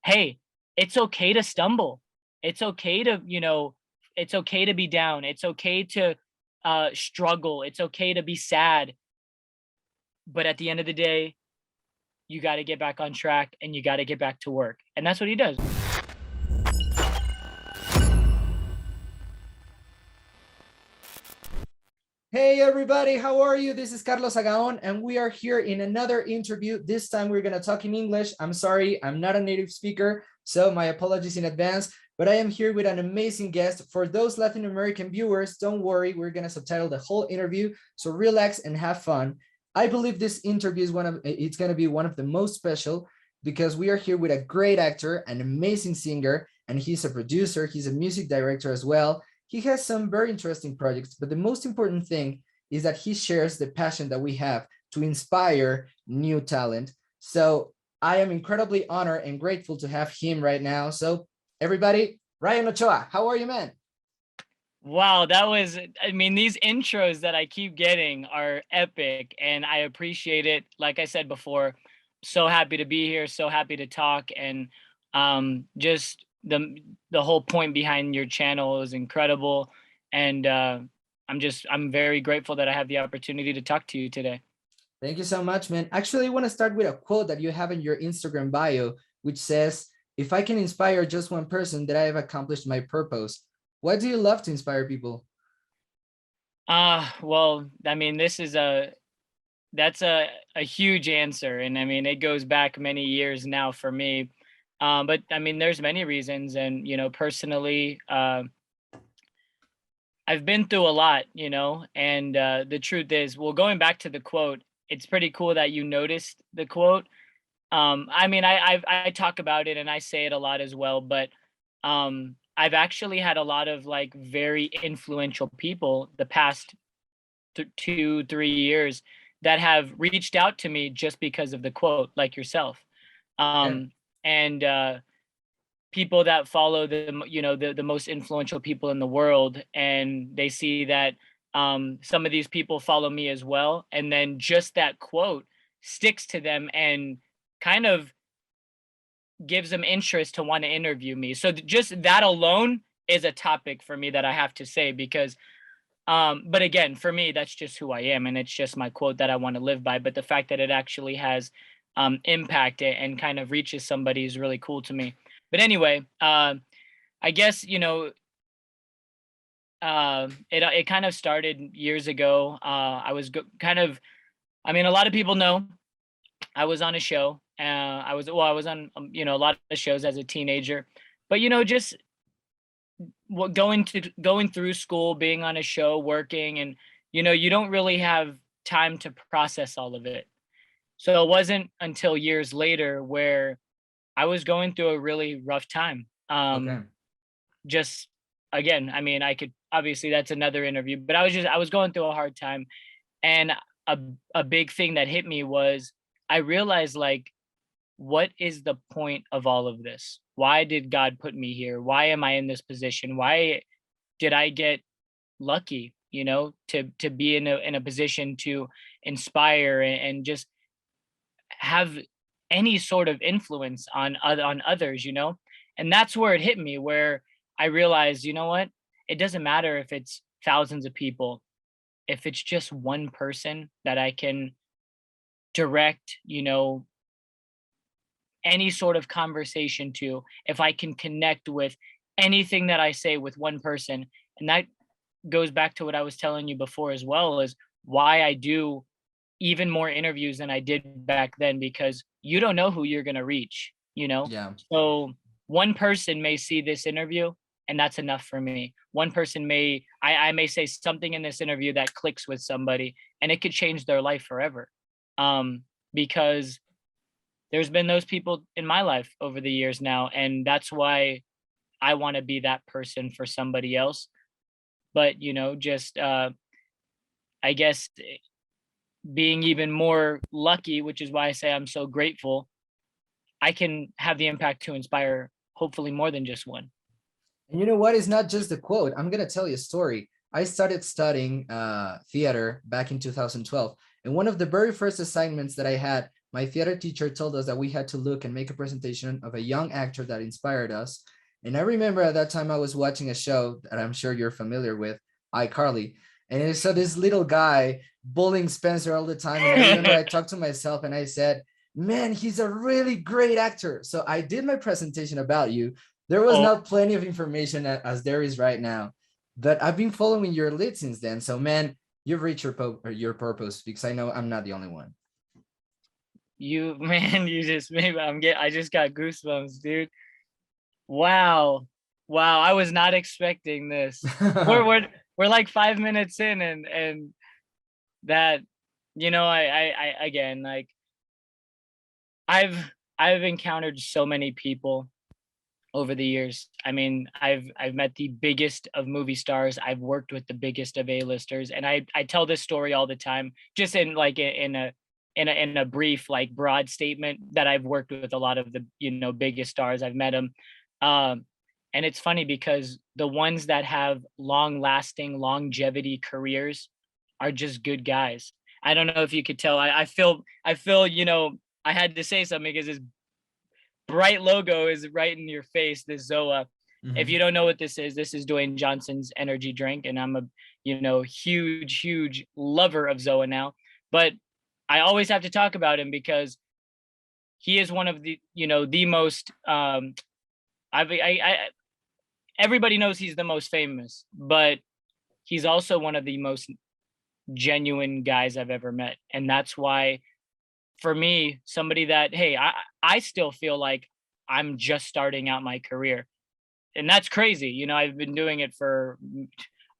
hey, it's okay to stumble. It's okay to, it's okay to be down. It's okay to struggle. It's okay to be sad. But at the end of the day, you got to get back on track and you got to get back to work. And that's what he does. Hey everybody, how are you? This is Carlos Agaon, and we are here in another interview. This time we're going to talk in English. I'm sorry, I'm not a native speaker, so my apologies in advance, but I am here with an amazing guest. For those Latin American viewers, don't worry, we're going to subtitle the whole interview, so relax and have fun. I believe this interview is it's going to be one of the most special because we are here with a great actor, an amazing singer, and he's a producer, he's a music director as well. He has some very interesting projects, but the most important thing is that he shares the passion that we have to inspire new talent. So I am incredibly honored and grateful to have him right now. So everybody, Ryan Ochoa, how are you, man? Wow, I mean, these intros that I keep getting are epic and I appreciate it. Like I said before, so happy to be here, so happy to talk. And just the whole point behind your channel is incredible. And I'm very grateful that I have the opportunity to talk to you today. Thank you so much, man. Actually, I want to start with a quote that you have in your Instagram bio, which says, "If I can inspire just one person, then I have accomplished my purpose." Why do you love to inspire people? Well, I mean, that's a huge answer. And I mean, it goes back many years now for me. But I mean, there's many reasons. And, personally, I've been through a lot, and the truth is, well, going back to the quote, it's pretty cool that you noticed the quote. I mean, I talk about it and I say it a lot as well, but I've actually had a lot of like very influential people the past 2, 3 years that have reached out to me just because of the quote, like yourself. Yeah. And people that follow the most influential people in the world, and they see that some of these people follow me as well, and then just that quote sticks to them and kind of gives them interest to want to interview me. So just that alone is a topic for me that I have to say, because but again, for me, that's just who I am, and it's just my quote that I want to live by. But the fact that it actually has impact and kind of reaches somebody is really cool to me. But anyway, I guess it kind of started years ago. I was kind of, I mean, a lot of people know I was on a show. I was on a lot of shows as a teenager, but just going through school, being on a show, working, and you don't really have time to process all of it. So it wasn't until years later where I was going through a really rough time. Okay. Just again, I mean, I could obviously, that's another interview, but I was going through a hard time, and a a big thing that hit me was I realized, like, what is the point of all of this? Why did God put me here? Why am I in this position? Why did I get lucky, to be in a position to inspire and just have any sort of influence on others, And that's where it hit me, where I realized, you know what? It doesn't matter if it's thousands of people. If it's just one person that I can direct, any sort of conversation to, if I can connect with anything that I say with one person. And that goes back to what I was telling you before as well, is why I do even more interviews than I did back then, because you don't know who you're going to reach. Yeah. So one person may see this interview and that's enough for me. One person I may say something in this interview that clicks with somebody and it could change their life forever. Because there's been those people in my life over the years now, and that's why I want to be that person for somebody else. But just I guess being even more lucky, which is why I say I'm so grateful, I can have the impact to inspire hopefully more than just one. And you know what? It's not just the quote. I'm going to tell you a story. I started studying theater back in 2012. And one of the very first assignments that I had my theater teacher told us that we had to look and make a presentation of a young actor that inspired us. And I remember at that time I was watching a show that I'm sure you're familiar with, iCarly. And I saw this little guy bullying Spencer all the time. And I remember I talked to myself and I said, man, he's a really great actor. So I did my presentation about you. There was not plenty of information as there is right now, but I've been following your lead since then. So man, you've reached your purpose, because I know I'm not the only one. You just maybe I just got goosebumps, dude. Wow. Wow, I was not expecting this. We're like 5 minutes in, and that, I again, like, I've encountered so many people over the years. I mean, I've met the biggest of movie stars. I've worked with the biggest of A-listers, and I tell this story all the time, just in like in a brief, like, broad statement, that I've worked with a lot of the, biggest stars. I've met them. And it's funny because the ones that have long-lasting longevity careers are just good guys. I don't know if you could tell. I feel, I had to say something because this bright logo is right in your face, this Zoa. If you don't know what this is Dwayne Johnson's energy drink, and I'm a, huge lover of Zoa now. But I always have to talk about him because he is one of the, the most, everybody knows he's the most famous, but he's also one of the most genuine guys I've ever met. And that's why, for me, somebody that, hey, I still feel like I'm just starting out my career. And that's crazy. I've been doing it for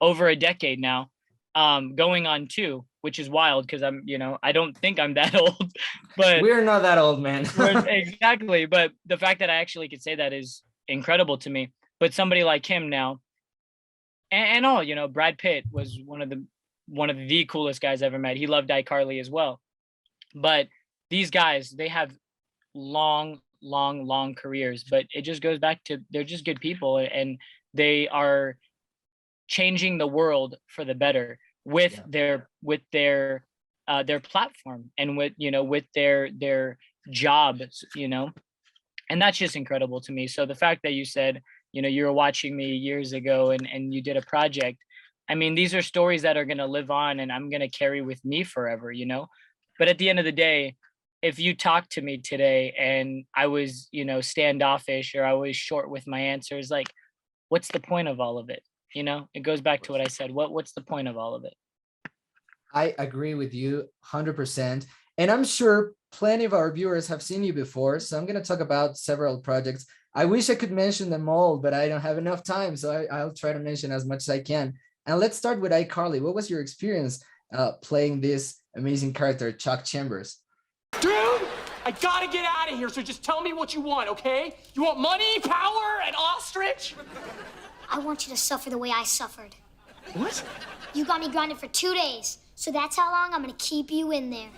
over a decade now, going on 2, which is wild because I'm, I don't think I'm that old, but we're not that old, man. Exactly. But the fact that I actually could say that is incredible to me. But somebody like him now, and all, Brad Pitt was one of the coolest guys I ever met. He loved iCarly as well. But these guys, they have long careers, but it just goes back to, they're just good people, and they are changing the world for the better with their platform, and with their jobs, and that's just incredible to me. So the fact that you said, you were watching me years ago and you did a project, I mean, these are stories that are going to live on, and I'm going to carry with me forever, but at the end of the day, if you talk to me today and I was, standoffish, or I was short with my answers, like, what's the point of all of it? It goes back to what I said. What's the point of all of it? I agree with you 100%. And I'm sure plenty of our viewers have seen you before. So I'm going to talk about several projects. I wish I could mention them all, but I don't have enough time. So I'll try to mention as much as I can. And let's start with iCarly. What was your experience playing this amazing character, Chuck Chambers? Dude, I gotta get out of here, so just tell me what you want, okay? You want money, power, and ostrich? I want you to suffer the way I suffered. What? You got me grounded for 2 days, so that's how long I'm gonna keep you in there.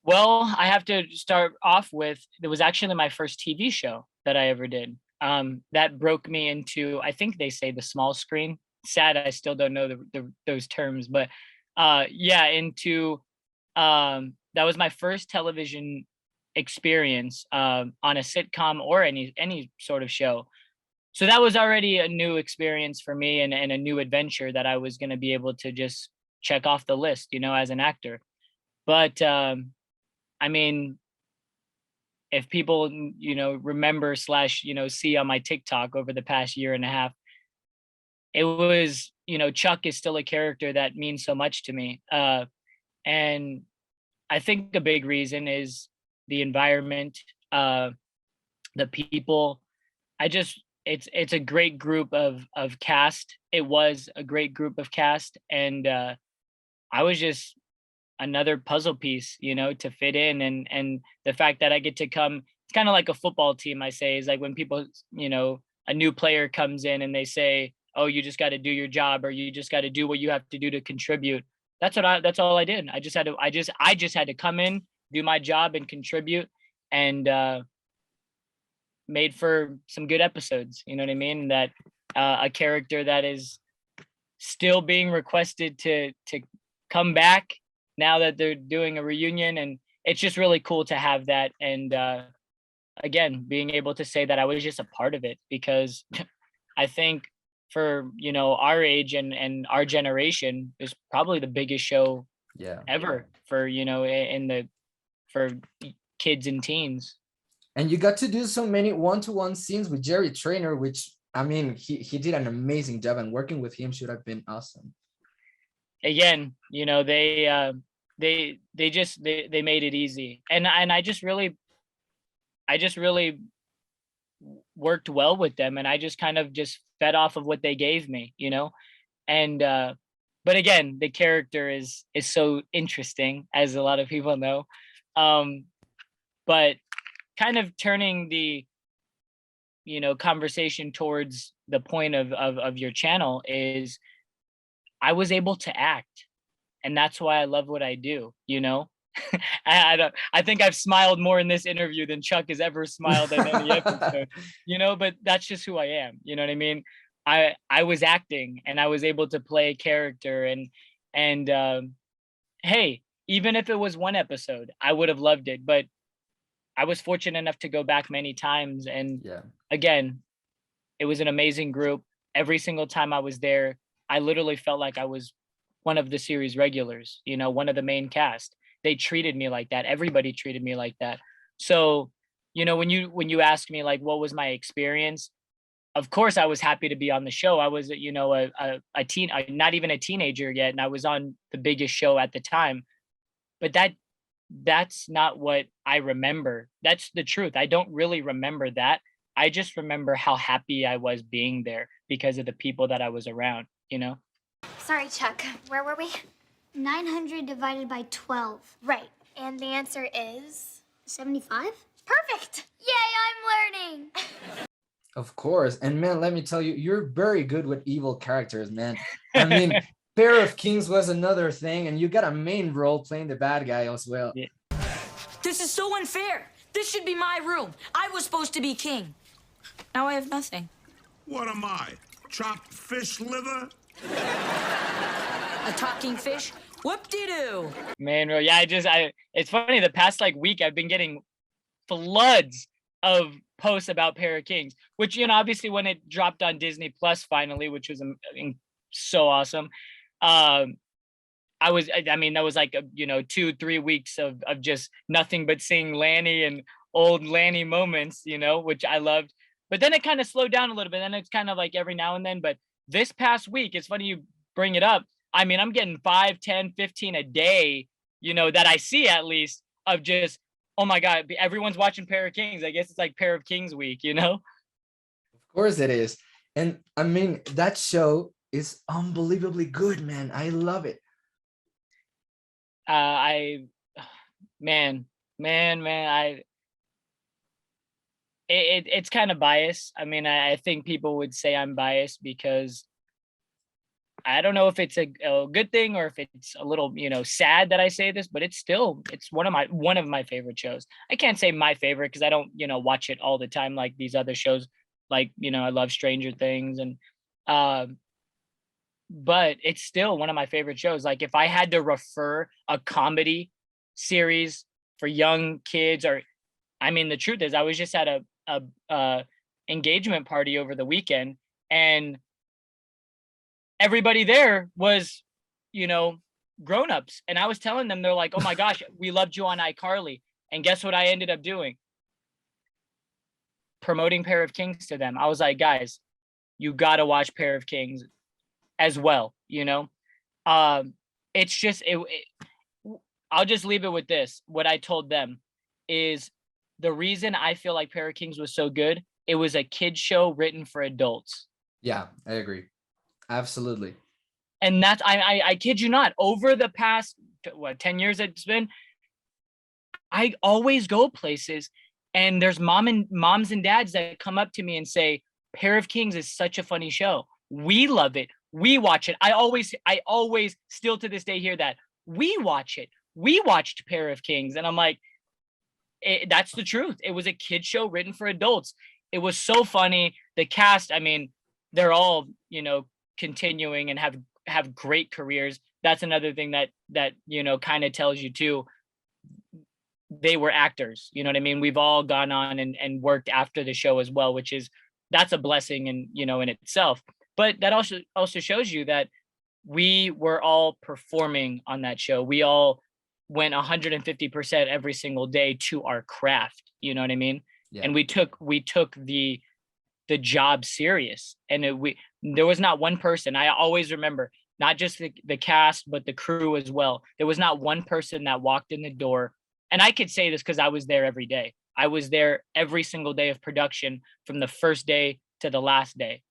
Well, I have to start off with, it was actually my first TV show that I ever did. That broke me into, I think they say, the small screen. Sad, I still don't know those terms, but into that was my first television experience on a sitcom or any sort of show. So that was already a new experience for me, and a new adventure that I was going to be able to just check off the list, as an actor. But I mean, if people, remember / see on my TikTok over the past year and a half, it was, Chuck is still a character that means so much to me. And I think a big reason is the environment, the people. It's a great group of cast. It was a great group of cast, and I was just another puzzle piece, to fit in. And the fact that I get to come, it's kind of like a football team, I say, is like when people, a new player comes in and they say, oh, you just got to do your job, or you just got to do what you have to do to contribute. That's all I did. I just had to come in, do my job, and contribute, and made for some good episodes. You know what I mean? That a character that is still being requested to come back now that they're doing a reunion, and it's just really cool to have that. And again, being able to say that I was just a part of it, because I think for, you know, our age and our generation is probably the biggest show Yeah. ever for, you know, for kids and teens. And you got to do so many one-to-one scenes with Jerry Trainer, which, I mean, he did an amazing job, and working with him should have been awesome. Again, you know, they made it easy. And I just really worked well with them, and I just kind of just fed off of what they gave me, you know. And but again, the character is so interesting, as a lot of people know. But kind of turning the, you know, conversation towards the point of your channel is, I was able to act, and that's why I love what I do, you know. I think I've smiled more in this interview than Chuck has ever smiled in any episode, you know, but that's just who I am. You know what I mean? I was acting, and I was able to play a character, and hey, even if it was one episode, I would have loved it. But I was fortunate enough to go back many times, and Yeah. again, it was an amazing group. Every single time I was there, I literally felt like I was one of the series regulars, you know, one of the main cast. They treated me like that. Everybody treated me like that. So, you know, when you ask me like what was my experience, of course I was happy to be on the show. I was, you know, not even a teenager yet, and I was on the biggest show at the time. But that's not what I remember. That's the truth. I don't really remember that. I just remember how happy I was being there because of the people that I was around, you know? Sorry, Chuck. Where were we? 900 divided by 12. Right. And the answer is 75? perfect. Yay, I'm learning! Of course. And man, let me tell you, you're very good with evil characters, man. I mean, Pair of Kings was another thing, and you got a main role playing the bad guy as well. Yeah. This is so unfair. This should be my room. I was supposed to be king. Now I have nothing. What am I? Chopped fish liver? A talking fish? Whoop-de-doo. Man, bro, yeah, it's funny, the past like week I've been getting floods of posts about Pair of Kings, which, you know, obviously when it dropped on Disney Plus finally, which was so awesome. I mean, that was like, you know, 2-3 weeks of just nothing but seeing Lanny and old Lanny moments, you know, which I loved. But then it kind of slowed down a little bit. And it's kind of like every now and then. But this past week, it's funny you bring it up. I mean, I'm getting 5, 10, 15 a day, you know, that I see at least, of just, oh my God, everyone's watching Pair of Kings. I guess it's like Pair of Kings week, you know? Of course it is. And I mean, that show is unbelievably good, man. I love it. It's kind of biased. I mean, I think people would say I'm biased because I don't know if it's a good thing or if it's a little, you know, sad that I say this, but it's one of my favorite shows. I can't say my favorite because I don't, you know, watch it all the time like these other shows. Like, you know, I love Stranger Things, and but it's still one of my favorite shows. Like, if I had to refer a comedy series for young kids, or I mean, the truth is I was just at a engagement party over the weekend, and everybody there was, you know, grown-ups, and I was telling them, they're like, oh my gosh, we loved you on iCarly. And guess what I ended up doing? Promoting Pair of Kings to them. I was like, guys, you gotta watch Pair of Kings as well, you know. It's just I'll just leave it with this. What I told them is, the reason I feel like Pair of Kings was so good, it was a kid show written for adults. Yeah, I agree. Absolutely. And that's, I kid you not, over the past, 10 years it's been, I always go places and there's moms and dads that come up to me and say, Pair of Kings is such a funny show. We love it. We watch it. I always still to this day hear that. We watch it. We watched Pair of Kings. And I'm like, that's the truth. It was a kid show written for adults. It was so funny. The cast, I mean, they're all, you know, continuing and have great careers. That's another thing that you know, kind of tells you too, they were actors. You know what I mean? We've all gone on and worked after the show as well, which is, that's a blessing in, you know, in itself. But that also shows you that we were all performing on that show. We all went 150% every single day to our craft. You know what I mean? Yeah. And we took the job serious. And there was not one person. I always remember, not just the cast, but the crew as well. There was not one person that walked in the door. And I could say this because I was there every day. I was there every single day of production, from the first day to the last day.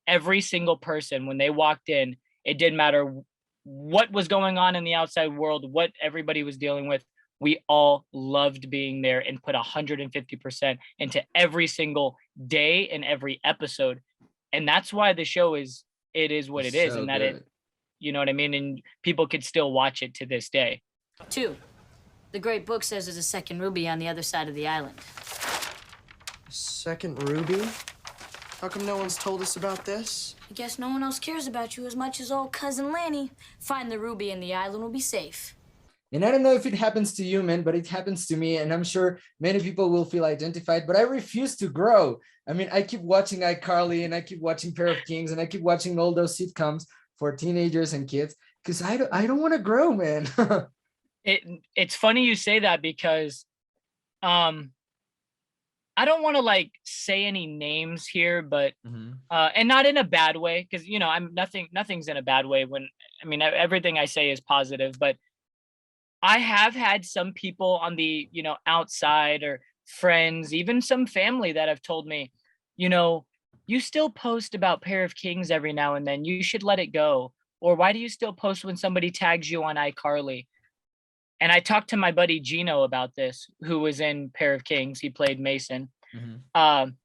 Every single person, when they walked in, it didn't matter what was going on in the outside world, what everybody was dealing with. We all loved being there and put 150% into every single day and every episode. And that's why the show is what it is, So and that good. it, you know what I mean? And people could still watch it to this day. 2. The great book says there's a second ruby on the other side of the island. Second Ruby? How come no one's told us about this? I guess no one else cares about you as much as old cousin Lanny. Find the ruby and the island will be safe. And I don't know if it happens to you, man, but it happens to me. And I'm sure many people will feel identified, but I refuse to grow. I mean, I keep watching iCarly and I keep watching Pair of Kings and I keep watching all those sitcoms for teenagers and kids because I don't want to grow, man. It's funny you say that because I don't want to like say any names here, but and not in a bad way, because you know, nothing's in a bad way when, I mean, everything I say is positive, but I have had some people on the, you know, outside, or friends, even some family, that have told me, you know, you still post about Pair of Kings every now and then, you should let it go. Or why do you still post when somebody tags you on iCarly? And I talked to my buddy Gino about this, who was in Pair of Kings. He played Mason,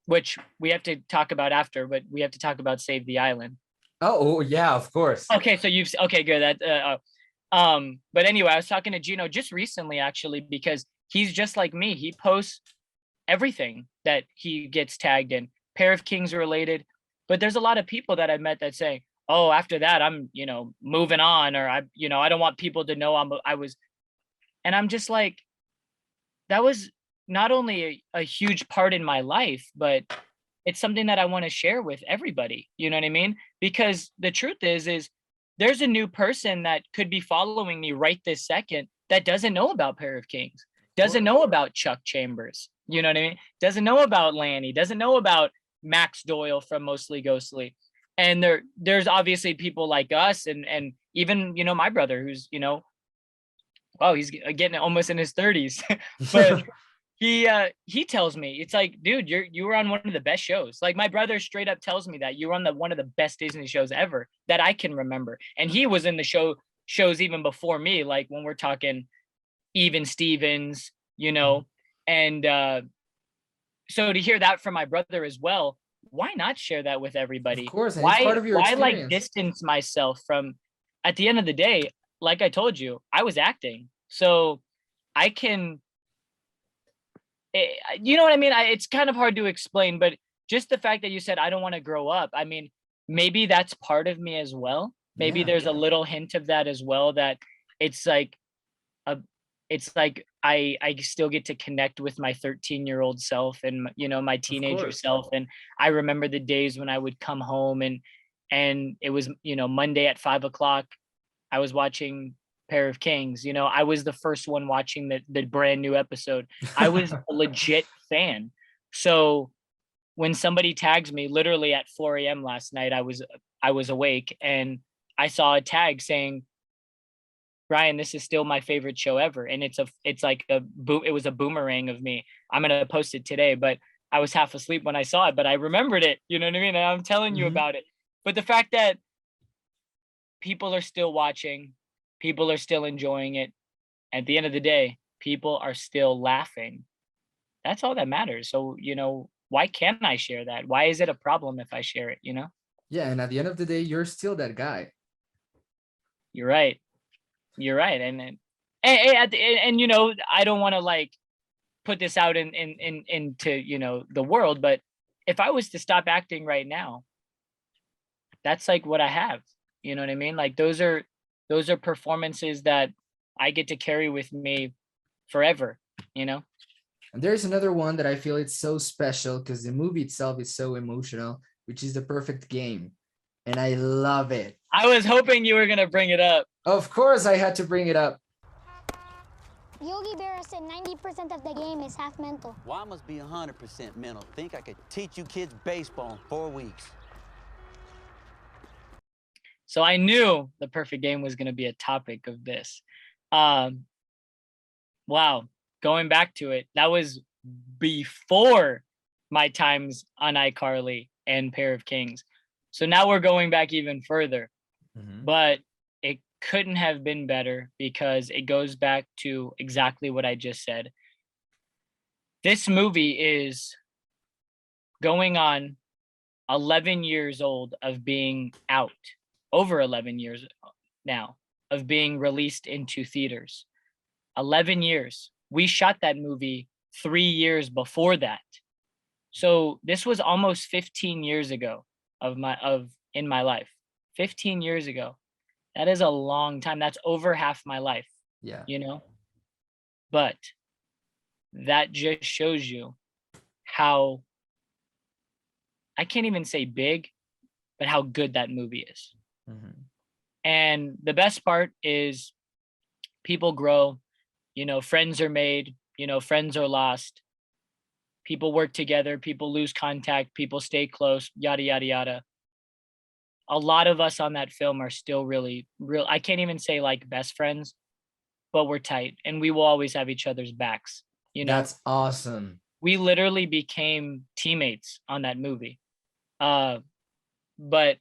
which we have to talk about after, but we have to talk about Save the Island. Oh yeah, of course. Okay, so okay, good. But anyway, I was talking to Gino just recently, actually, because he's just like me. He posts everything that he gets tagged in, Pair of Kings related. But there's a lot of people that I've met that say, "Oh, after that, I'm, you know, moving on," or I don't want people to know I was. And I'm just like, that was not only a huge part in my life, but it's something that I want to share with everybody. You know what I mean? Because the truth is there's a new person that could be following me right this second that doesn't know about Pair of Kings, doesn't know about Chuck Chambers. You know what I mean? Doesn't know about Lanny, doesn't know about Max Doyle from Mostly Ghostly. And there's obviously people like us, and even, you know, my brother, who's, you know, wow, he's getting almost in his 30s. But he tells me, it's like, dude, you were on one of the best shows. Like, my brother straight up tells me that you were on one of the best Disney shows ever that I can remember. And he was in the shows even before me, like when we're talking Even Stevens, you know. And so to hear that from my brother as well, why not share that with everybody? Of course, and why it's part of your like experience. distance myself from, at the end of the day, like I told you, I was acting. So I can, you know what I mean? It's kind of hard to explain, but just the fact that you said, I don't want to grow up. I mean, maybe that's part of me as well. Maybe there's a little hint of that as well, that it's like, I still get to connect with my 13-year-old self and, you know, my teenager self. And I remember the days when I would come home and it was, you know, Monday at 5:00. I was watching Pair of Kings. You know, I was the first one watching the brand new episode. I was a legit fan. So when somebody tags me, literally at 4 a.m. last night, I was awake and I saw a tag saying, "Ryan, this is still my favorite show ever." And it was a boomerang of me. I'm gonna post it today, but I was half asleep when I saw it, but I remembered it. You know what I mean? And I'm telling you about it. But the fact that people are still watching, people are still enjoying it. At the end of the day, people are still laughing. That's all that matters. So, you know, why can't I share that? Why is it a problem if I share it, you know? Yeah, and at the end of the day, you're still that guy. You're right. You're right. And you know, I don't want to like put this out into, you know, the world, but if I was to stop acting right now, that's like what I have. You know what I mean? Like those are performances that I get to carry with me forever, you know? And there's another one that I feel it's so special because the movie itself is so emotional, which is The Perfect Game. And I love it. I was hoping you were going to bring it up. Of course, I had to bring it up. Yogi Berra said 90% of the game is half mental. Well, I must be 100% mental. Think I could teach you kids baseball in 4 weeks. So I knew The Perfect Game was going to be a topic of this. Wow. Going back to it, that was before my times on iCarly and Pair of Kings. So now we're going back even further. But it couldn't have been better because it goes back to exactly what I just said. This movie is going on 11 years old of being out, over 11 years now of being released into theaters. 11 years. We shot that movie 3 years before that. So this was almost 15 years ago in my life. 15 years ago. That is a long time. That's over half my life. Yeah. You know? But that just shows you how, I can't even say big, but how good that movie is. And the best part is people grow, you know, friends are made, you know, friends are lost. People work together, people lose contact, people stay close, yada, yada, yada. A lot of us on that film are still really real. I can't even say like best friends, but we're tight and we will always have each other's backs. You know, That's awesome. we literally became teammates on that movie. But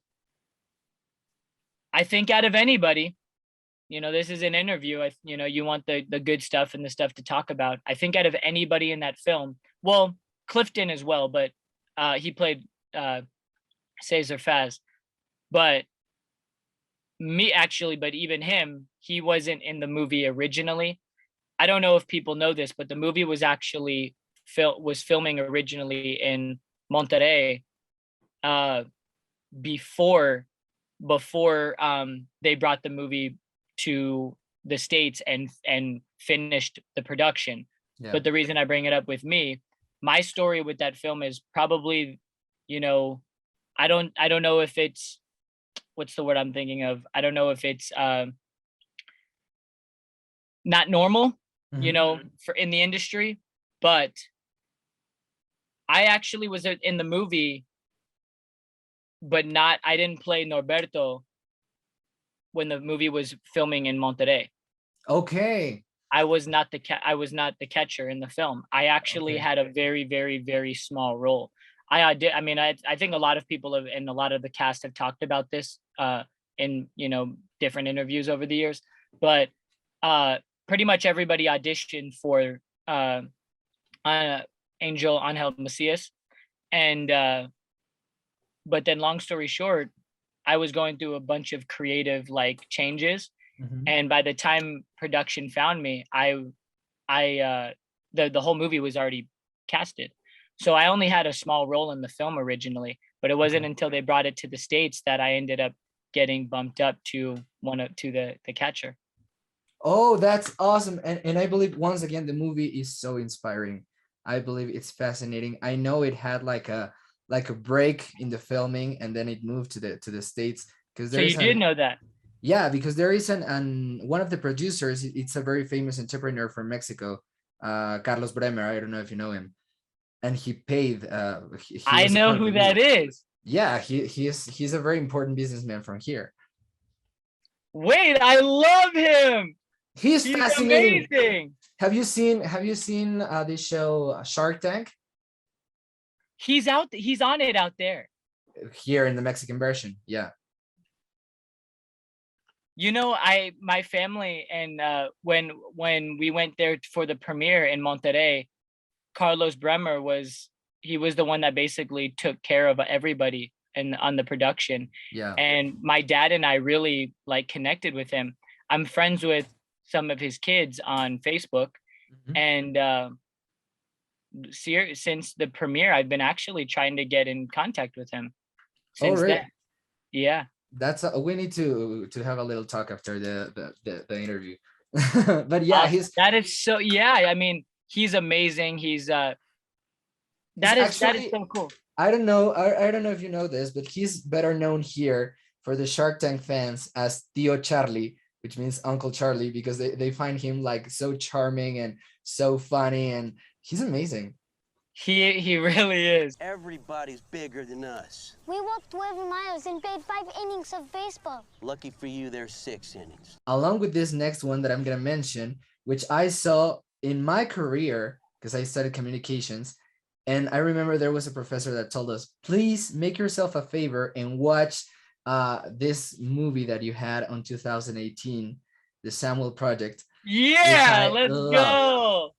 I think out of anybody, you know, this is an interview. You know, you want the good stuff and the stuff to talk about. I think out of anybody in that film, well, Clifton as well, but he played Cesar Faz. But even him, he wasn't in the movie originally. I don't know if people know this, but the movie was actually filming originally in Monterrey before they brought the movie to the States and finished the production. Yeah. But the reason I bring it up with me, my story with that film is probably, you know, I don't know if it's, what's the word I'm thinking of? I don't know if it's not normal, you know, for in the industry, but I actually was in the movie, but I didn't play Norberto when the movie was filming in Monterrey. Okay. I was not the catcher in the film. I actually had a very, very, very small role. I think a lot of people and a lot of the cast have talked about this in, you know, different interviews over the years, but pretty much everybody auditioned for Angel Macias. And but then long story short, I was going through a bunch of creative like changes. And by the time production found me, the whole movie was already casted. So I only had a small role in the film originally, but it wasn't until they brought it to the States that I ended up getting bumped up to the catcher. Oh, that's awesome. And I believe once again, the movie is so inspiring. I believe it's fascinating. I know it had like a break in the filming and then it moved to the States. So you did know that? Yeah, because there is one of the producers, it's a very famous entrepreneur from Mexico, Carlos Bremer. I don't know if you know him. And he paid. I know who that is. Yeah, he's a very important businessman from here. Wait, I love him. He's fascinating. Amazing. Have you seen this show Shark Tank? He's on it out there. Here in the Mexican version, yeah. You know, my family and when we went there for the premiere in Monterrey, Carlos Bremer was the one that basically took care of everybody on the production. Yeah. And my dad and I really like connected with him. I'm friends with some of his kids on Facebook, and since the premiere, I've been actually trying to get in contact with him. Since then. Yeah. We need to have a little talk after the interview. But yeah, that is so, yeah, I mean, he's amazing. He's that is so cool. I don't know. I don't know if you know this, but he's better known here for the Shark Tank fans as Tío Charlie, which means Uncle Charlie, because they find him like so charming and so funny, and he's amazing. He really is. Everybody's bigger than us. We walked 12 miles and played 5 innings of baseball. Lucky for you, there's 6 innings. Along with this next one that I'm gonna mention, which I saw in my career because I studied communications, and I remember there was a professor that told us, please make yourself a favor and watch this movie that you had on 2018, the Samuel Project. Yeah, let's go.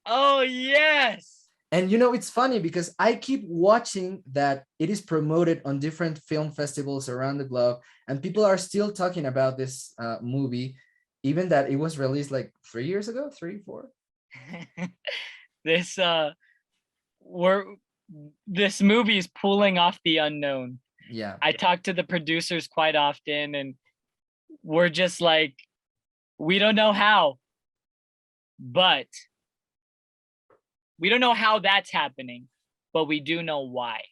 Oh yes. And you know, it's funny because I keep watching that it is promoted on different film festivals around the globe, and people are still talking about this movie, even that it was released like 3 years ago, 3, 4. This this movie is pulling off the unknown. Yeah. I talk to the producers quite often, and we're just like, we don't know how, but we don't know how that's happening, but we do know why.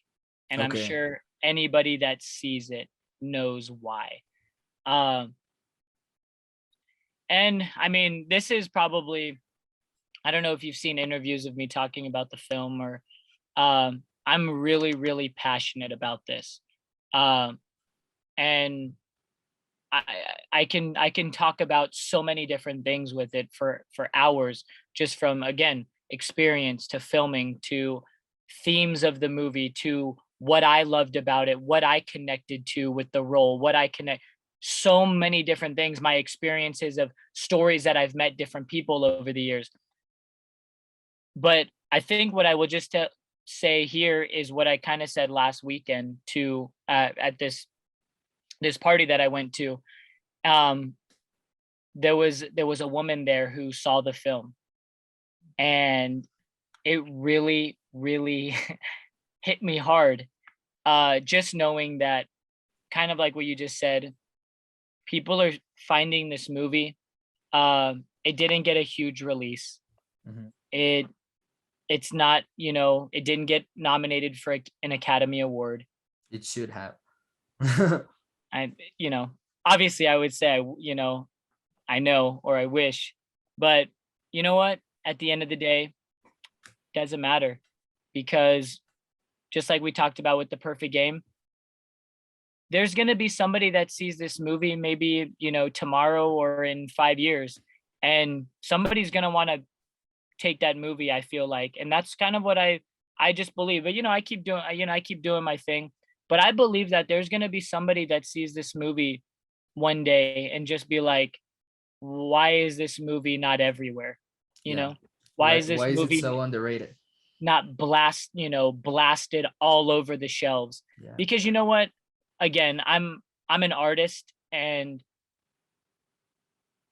And I'm sure anybody that sees it knows why. And I mean, this is probably, I don't know if you've seen interviews of me talking about the film, or I'm really, really passionate about this. And I can talk about so many different things with it for hours, just from, again, experience to filming to themes of the movie to what I loved about it, what I connected to with the role, so many different things, my experiences of stories that I've met different people over the years. But I think what I will just say here is what I kind of said last weekend to at this party that I went to. There was a woman there who saw the film, and it really, really hit me hard. Just knowing that, kind of like what you just said, people are finding this movie. It didn't get a huge release. Mm-hmm. It's not, it didn't get nominated for an Academy Award. It should have. Obviously I would say, I know, or I wish, but you know what? At the end of the day, doesn't matter, because just like we talked about with The Perfect Game, there's going to be somebody that sees this movie maybe, tomorrow or in 5 years, and somebody's going to want to take that movie, I feel like. And that's kind of what I just believe. But, I keep doing my thing, but I believe that there's going to be somebody that sees this movie one day and just be like, why is this movie not everywhere? Why is this movie so underrated? Not blasted all over the shelves? Yeah. Because you know what? Again, I'm an artist, and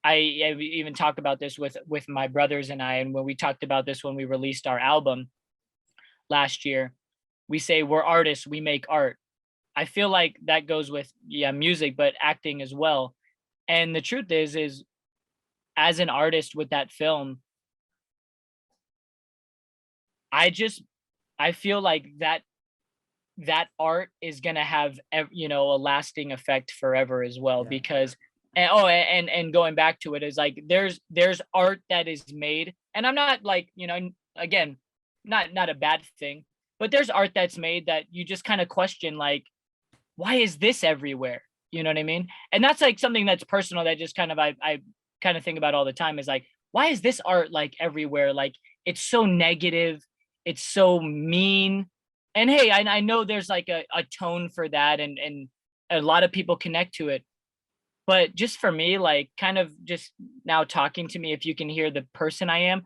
I even talk about this with my brothers and I. And when we talked about this when we released our album last year, we say we're artists, we make art. I feel like that goes with music, but acting as well. And the truth is as an artist with that film, I feel like that art is going to have, a lasting effect forever as well. Yeah. Because, and going back to it, is like, there's art that is made, and I'm not like, again, not a bad thing, but there's art that's made that you just kind of question, like, why is this everywhere? You know what I mean? And that's like something that's personal, that just kind of, I kind of think about all the time, is like, why is this art like everywhere? Like, it's so negative, it's so mean. And hey, I know there's like a tone for that, and a lot of people connect to it. But just for me, like, kind of just now talking to me, if you can hear the person I am,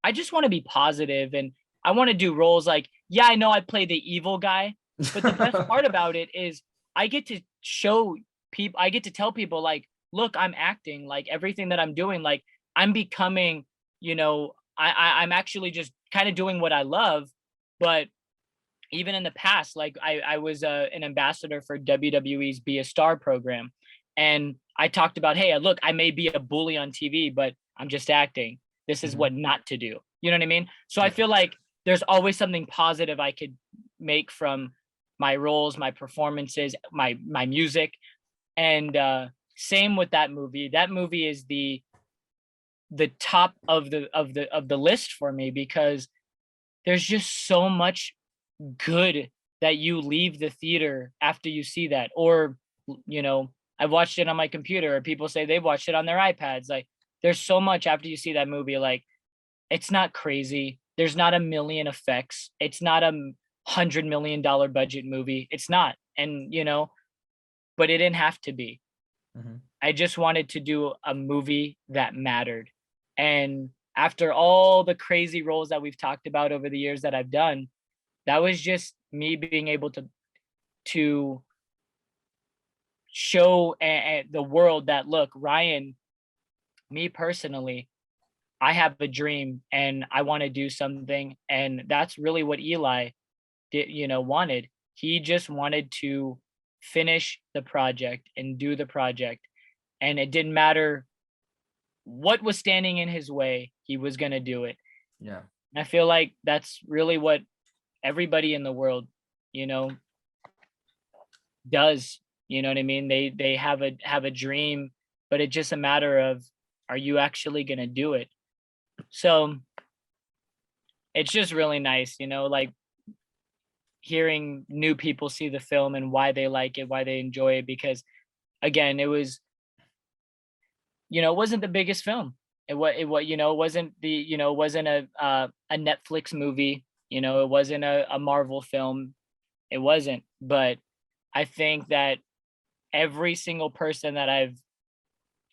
I just want to be positive, and I want to do roles like, yeah, I know I play the evil guy, but the best part about it is I get to show people, I get to tell people, like, look, I'm acting, like, everything that I'm doing, like, I'm becoming, I'm actually just kind of doing what I love. But even in the past, like, I was an ambassador for WWE's Be a Star program. And I talked about, hey, look, I may be a bully on TV, but I'm just acting. This is what not to do. You know what I mean? So I feel like there's always something positive I could make from my roles, my performances, my music. And same with that movie. That movie is the top of the list for me, because there's just so much good that you leave the theater after you see that. Or, you know, I've watched it on my computer, or people say they've watched it on their iPads. Like, there's so much after you see that movie. Like, it's not crazy. There's not a million effects. It's not $100 million budget movie. It's not. And, you know, but it didn't have to be. I just wanted to do a movie that mattered. And after all the crazy roles that we've talked about over the years that I've done, that was just me being able to show the world that, look, Ryan, me personally, I have a dream and I want to do something. And that's really what Eli did, you know, wanted. He just wanted to finish the project and do the project. And it didn't matter what was standing in his way, he was going to do it. Yeah. And I feel like that's really what everybody in the world, you know, does. You know what I mean? They have a dream, but it's just a matter of, are you actually going to do it? So it's just really nice, you know, like hearing new people see the film and why they like it, why they enjoy it. Because again, it was, you know, it wasn't the biggest film. It you know, it wasn't the, you know, it wasn't a Netflix movie, you know, it wasn't a Marvel film. It wasn't. But I think that every single person that I've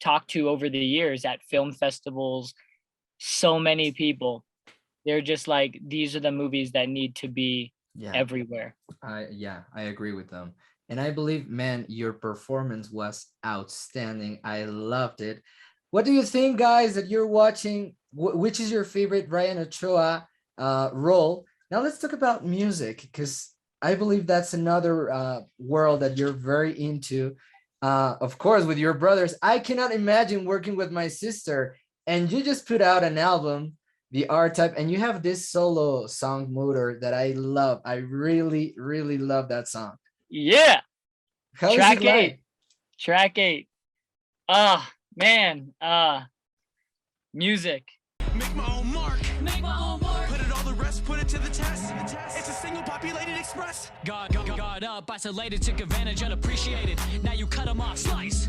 talked to over the years at film festivals, so many people, they're just like, these are the movies that need to be everywhere. I agree with them. And I believe, man, your performance was outstanding. I loved it. What do you think, guys, that you're watching? Which is your favorite Ryan Ochoa role? Now let's talk about music, because I believe that's another world that you're very into. Of course, with your brothers. I cannot imagine working with my sister. And you just put out an album, The R-Type, and you have this solo song, Motor, that I love. I really, really love that song. Yeah. How Track is it like? Track 8. Man. Music. Make my own mark. Make my own mark. Put it all the rest, put it to the test. It's a single populated express. God up, isolated, took advantage, unappreciated. Now you cut them off, slice.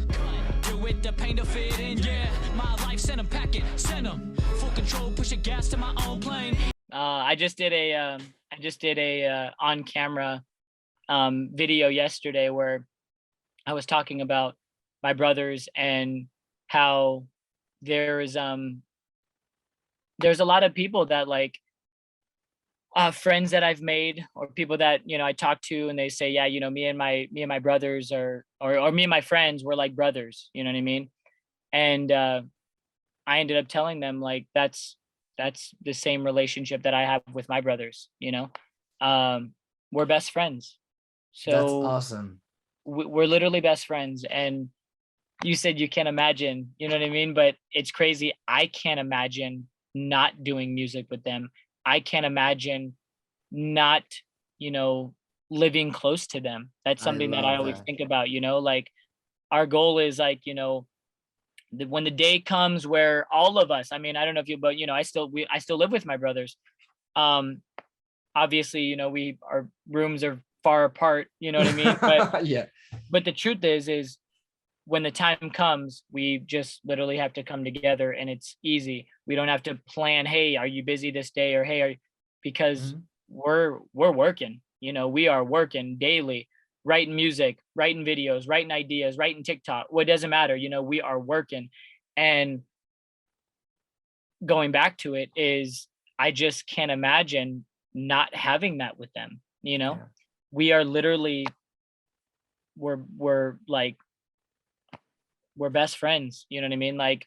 Do it, the pain to fit in, yeah. My life, send them packing, send them. Full control, push a gas to my own plane. I just did a on camera video yesterday where I was talking about my brothers and how there's a lot of people that, like, friends that I've made, or people that, you know, I talk to, and they say, yeah, you know, me and my brothers or me and my friends, were like brothers, you know what I mean? And I ended up telling them, like, that's the same relationship that I have with my brothers, you know. We're best friends. So that's awesome. We're literally best friends. And you said you can't imagine, you know what I mean? But it's crazy. I can't imagine not doing music with them. I can't imagine not, you know, living close to them. That's something that I always think about, you know, like, our goal is, like, you know, when the day comes where all of us, I mean, I don't know if you, but, you know, I still live with my brothers. Obviously, you know, our rooms are far apart, you know what I mean? But yeah. But the truth is when the time comes, we just literally have to come together, and it's easy. We don't have to plan, hey, are you busy this day? Or, hey, because we're working, you know, we are working daily, writing music, writing videos, writing ideas, writing TikTok. Well, it doesn't matter, you know, we are working. And going back to it is, I just can't imagine not having that with them, you know. We are literally, we're like, we're best friends, you know what I mean? Like,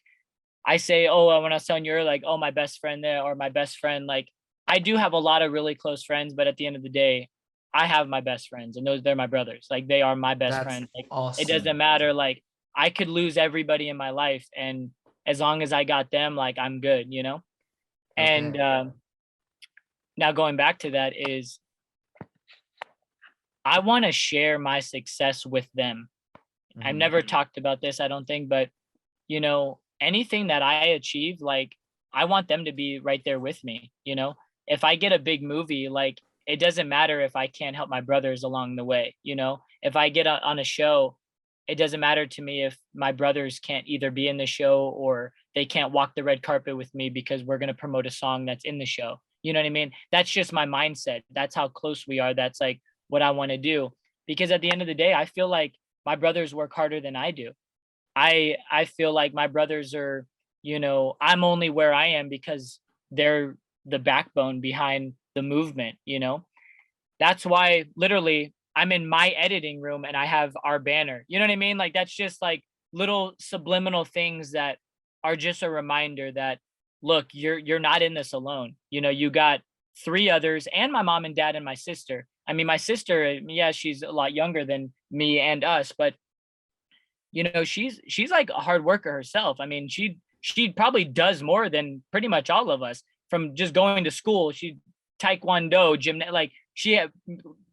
I say, oh, when I was telling you earlier, like, oh, my best friend there, or my best friend, like, I do have a lot of really close friends, but at the end of the day, I have my best friends, and they're my brothers. Like, they are my best friends. Like, awesome. It doesn't matter, like, I could lose everybody in my life, and as long as I got them, like, I'm good, you know? And Okay. now going back to that is I want to share my success with them. I've Mhm. never talked about this, I don't think, but you know, anything that I achieve, like, I want them to be right there with me, you know? If I get a big movie, like, it doesn't matter if I can't help my brothers along the way, you know? If I get on a show, it doesn't matter to me if my brothers can't either be in the show or they can't walk the red carpet with me because we're going to promote a song that's in the show. You know what I mean? That's just my mindset. That's how close we are. That's like what I want to do. Because at the end of the day, I feel like my brothers work harder than I do. I feel like my brothers are, you know, I'm only where I am because they're the backbone behind the movement, you know? That's why literally I'm in my editing room and I have our banner. You know what I mean? Like that's just like little subliminal things that are just a reminder that look, you're not in this alone. You know, you got three others and my mom and dad and my sister. I mean, my sister, yeah, she's a lot younger than me and us, but you know, she's like a hard worker herself. I mean, she probably does more than pretty much all of us from just going to school. She taekwondo, gym, like she had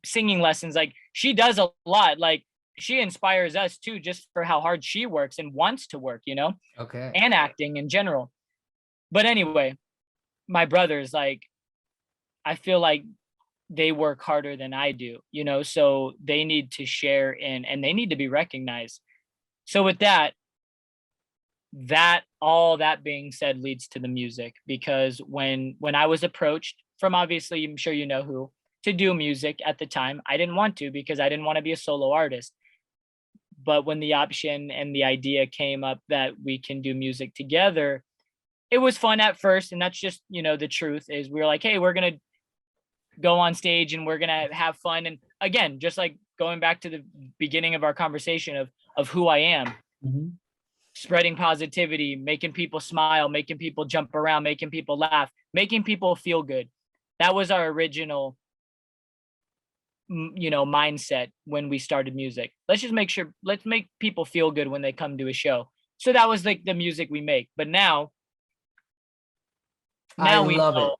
singing lessons. Like she does a lot. Like she inspires us too, just for how hard she works and wants to work, you know, Okay. and acting in general. But anyway, my brothers, like I feel like they work harder than I do, you know, so they need to share in and they need to be recognized. So with that, all that being said leads to the music because when I was approached from obviously I'm sure you know who to do music at the time, I didn't want to because I didn't want to be a solo artist. But when the option and the idea came up that we can do music together, it was fun at first. And that's just, you know, the truth is we were like, hey, we're gonna go on stage and we're gonna have fun. And again, just like going back to the beginning of our conversation of who I am, Mhm. spreading positivity, making people smile, making people jump around, making people laugh, making people feel good. That was our original, you know, mindset when we started music. Let's just make sure, let's make people feel good when they come to a show. So that was like the music we make. But I now we love it. know,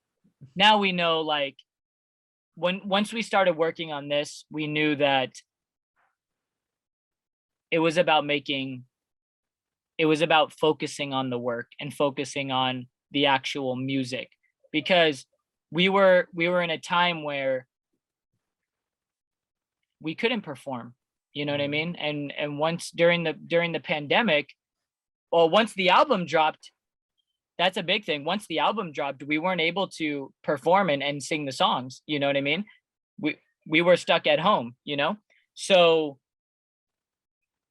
now we know like once we started working on this, we knew that it was about making it was about focusing on the work and focusing on the actual music because we were in a time where we couldn't perform, you know what I Mhm. mean? And once during the pandemic, or once the album dropped, that's a big thing. Once the album dropped, we weren't able to perform and sing the songs, you know what I mean? We we were stuck at home, you know? So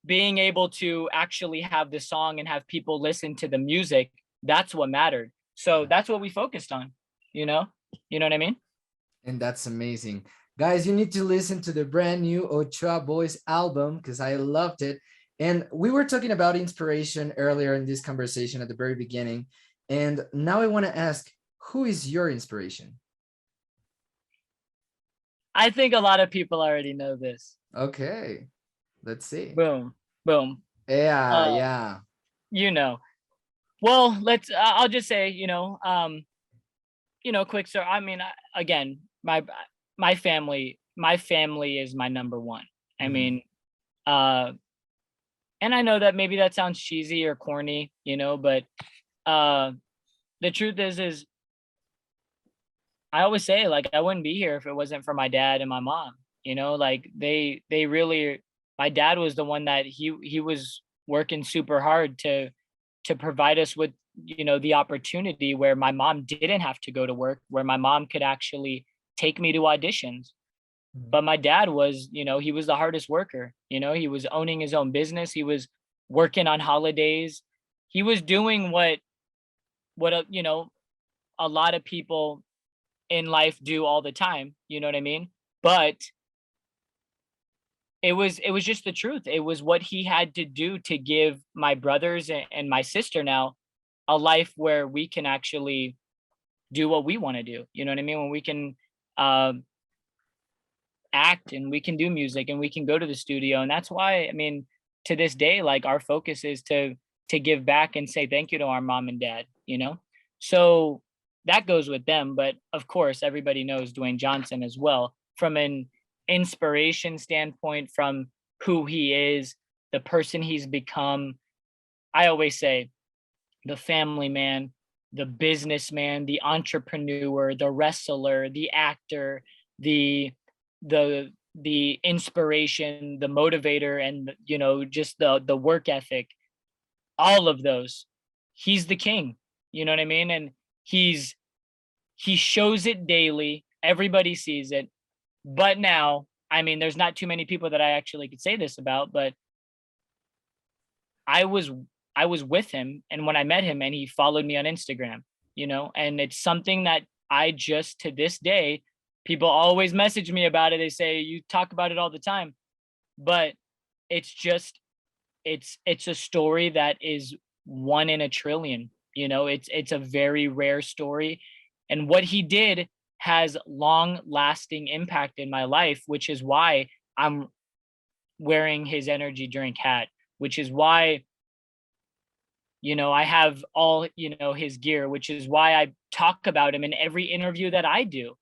being able to actually have the song and have people listen to the music, that's what mattered. So that's what we focused on, you know? You know what I mean? And that's amazing. Guys, you need to listen to the brand new Ochoa Boyz album because I loved it. And we were talking about inspiration earlier in this conversation at the very beginning. And now I want to ask, who is your inspiration? I think a lot of people already know this. Okay, let's see. Boom, boom. Yeah, Uh, yeah. you know. Well, I'll just say, quick story. I mean, again, my family is my number one. I Mhm. mean, uh and I know that maybe that sounds cheesy or corny, but uh the truth is I always say like I wouldn't be here if it wasn't for my dad and my mom. Like they really my dad was the one that he was working super hard to provide us with the opportunity where my mom didn't have to go to work, where my mom could actually take me to auditions. Mhm. But my dad was, he was the hardest worker. He was owning his own business. He was working on holidays. He was doing what a lot of people in life do all the time. You know what I mean? But it was just the truth. It was what he had to do to give my brothers and my sister now a life where we can actually do what we want to do. You know what I mean? When we can um act and we can do music and we can go to the studio. And that's why, I mean, to this day, like our focus is to give back and say thank you to our mom and dad, you know? So that goes with them. But of course, everybody knows Dwayne Johnson as well from an inspiration standpoint, from who he is, the person he's become. I always say the family man, the businessman, the entrepreneur, the wrestler, the actor, the inspiration, the motivator, and you know, just the work ethic, all of those. He's the king. You know what I mean? And he shows it daily. Everybody sees it. But now, I mean, there's not too many people that I actually could say this about, but I was with him, and when I met him, and he followed me on Instagram, you know, and it's something that I just, to this day, people always message me about it. They say, you talk about it all the time, but it's just, it's a story that is one in a trillion, you know, it's a very rare story. And what he did has long lasting impact in my life, which is why I'm wearing his energy drink hat, which is why, you know, I have all, you know, his gear, which is why I talk about him in every interview that I do.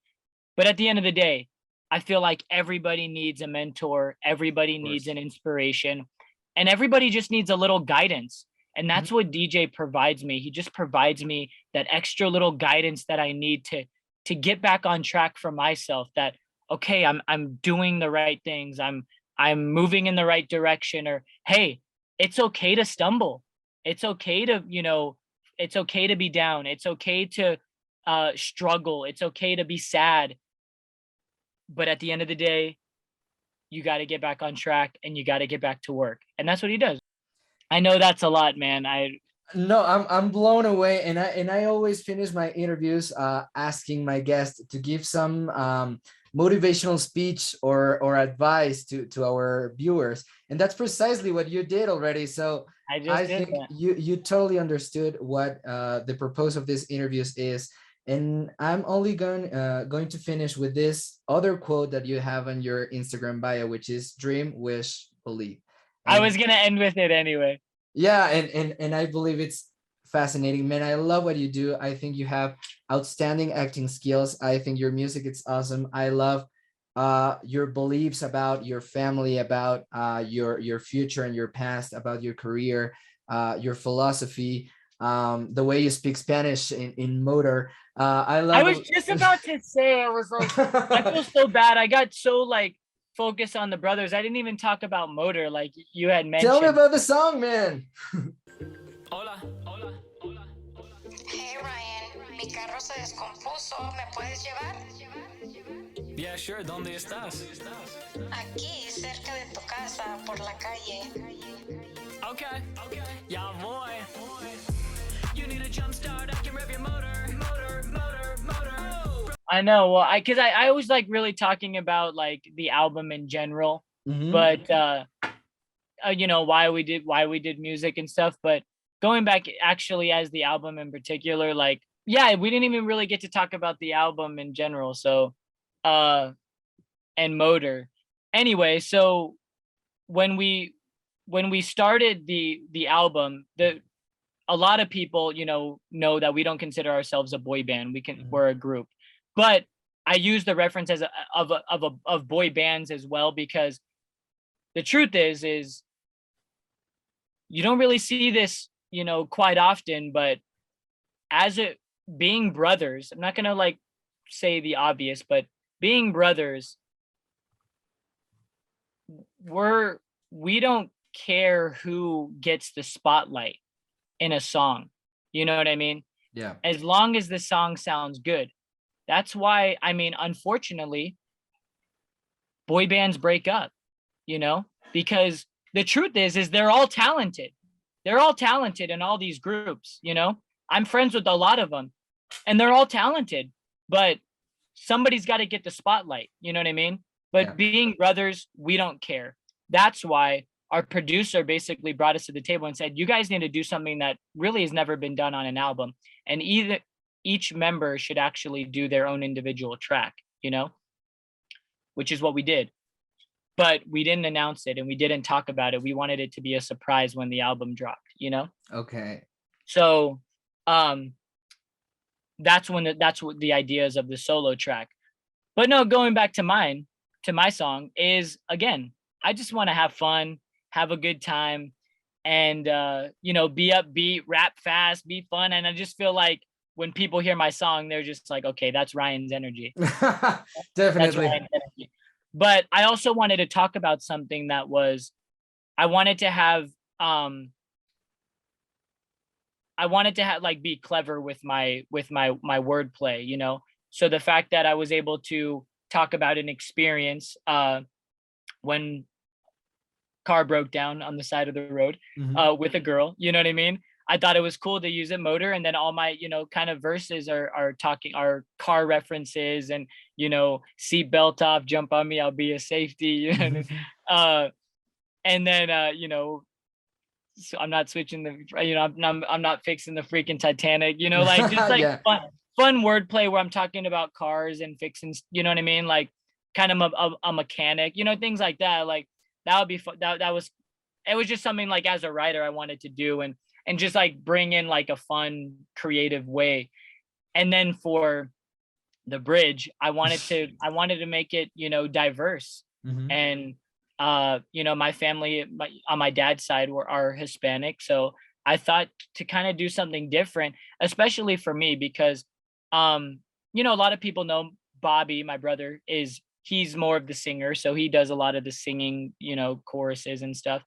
But at the end of the day, I feel like everybody needs a mentor, everybody needs an inspiration, and everybody just needs a little guidance. And that's what DJ provides me. He just provides me that extra little guidance that I need to get back on track for myself, that okay, I'm doing the right things, I'm moving in the right direction, or hey, it's okay to stumble. It's okay to, you know, it's okay to be down. It's okay to struggle. It's okay to be sad. But at the end of the day, you got to get back on track and you got to get back to work. And that's what he does. I know that's a lot, man. No, I'm blown away, and I always finish my interviews asking my guests to give some motivational speech or advice to our viewers, and that's precisely what you did already. So I think you totally understood what the purpose of this interviews is, and I'm only going to finish with this other quote that you have on your Instagram bio, which is dream, wish, believe. I was gonna end with it anyway. Yeah, and I believe it's fascinating, man. I love what you do. I think you have outstanding acting skills. I think your music is awesome. I love your beliefs about your family, about your future and your past, about your career, your philosophy, the way you speak Spanish in motor. I love. I was just about to say, I was like, I feel so bad. I got so like focused on the brothers. I didn't even talk about motor like you had mentioned. Tell me about the song, man. Hola, hola, hola, hola. Hey Ryan, mi carro se descompuso. ¿Me puedes llevar? Yeah, sure. ¿Dónde estás? Aquí, cerca de tu casa, por la calle. Okay, okay. Ya voy. You need a jump start, I can rev your motor, motor, motor, motor. I know. Well, because I always like really talking about like the album in general, but you know, why we did music and stuff. But going back actually as the album in particular, like, yeah, we didn't even really get to talk about the album in general. So, and motor. Anyway, so when we started the album, a lot of people, you know that we don't consider ourselves a boy band. We're a group. But I use the reference as of boy bands as well, because the truth is you don't really see this, you know, quite often. But being brothers, I'm not gonna like say the obvious, but being brothers, we don't care who gets the spotlight in a song. You know what I mean? Yeah. As long as the song sounds good. That's why, I mean, unfortunately, boy bands break up, you know, because the truth is they're all talented. They're all talented in all these groups, you know. I'm friends with a lot of them, and they're all talented, but somebody's got to get the spotlight, you know what I mean? But being brothers, we don't care. That's why our producer basically brought us to the table and said, you guys need to do something that really has never been done on an album. And each member should actually do their own individual track, you know, which is what we did. but we didn't announce it and we didn't talk about it. We wanted it to be a surprise when the album dropped, you know? Okay. So that's what the ideas of the solo track. But no, going back to my song is, again, I just want to have fun, have a good time, and you know, be upbeat, rap fast, be fun. And I just feel like when people hear my song, they're just like, okay, that's Ryan's energy. That's Definitely. Ryan's energy. But I also wanted to talk about something that was, I wanted to have like be clever with my wordplay, you know. So the fact that I was able to talk about an experience when car broke down on the side of the road with a girl, you know what I mean? I thought it was cool to use a motor, and then all my, you know, kind of verses are car references, and, you know, seat belt off, jump on me, I'll be a safety, you know. And then you know, so I'm not switching the, you know, I'm not fixing the freaking Titanic, you know, like just like Yeah. fun wordplay where I'm talking about cars and fixing, you know what I mean? Like kind of a mechanic, you know, things like that. Like that would be fun. It was just something like as a writer I wanted to do, and just like bring in like a fun, creative way. And then for the bridge, I wanted to make it, you know, diverse. And you know, my family on my dad's side are Hispanic, so I thought to kind of do something different, especially for me, because you know, a lot of people know Bobby, my brother, he's more of the singer, so he does a lot of the singing, you know, choruses and stuff.